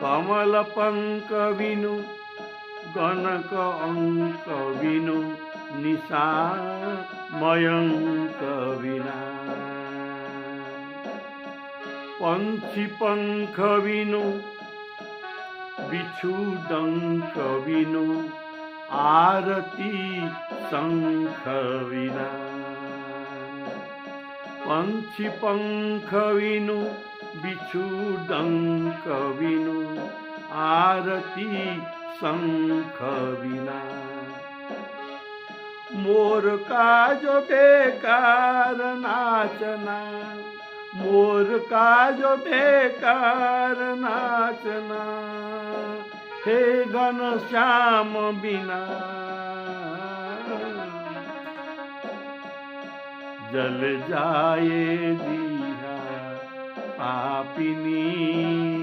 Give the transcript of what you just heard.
कमल पंक विनु गणक अंक विनु निशा मयंक विना पंछी पंख विनु बिछु डंक विनु आरती शंख विना पंछी पंख विनु बिछु डंक विनु आरती शंख विना मोर का जो बेकार नाचना मोर का जो बेकार नाचना हे घनश्याम बिना जल जाए दिया पापिनी।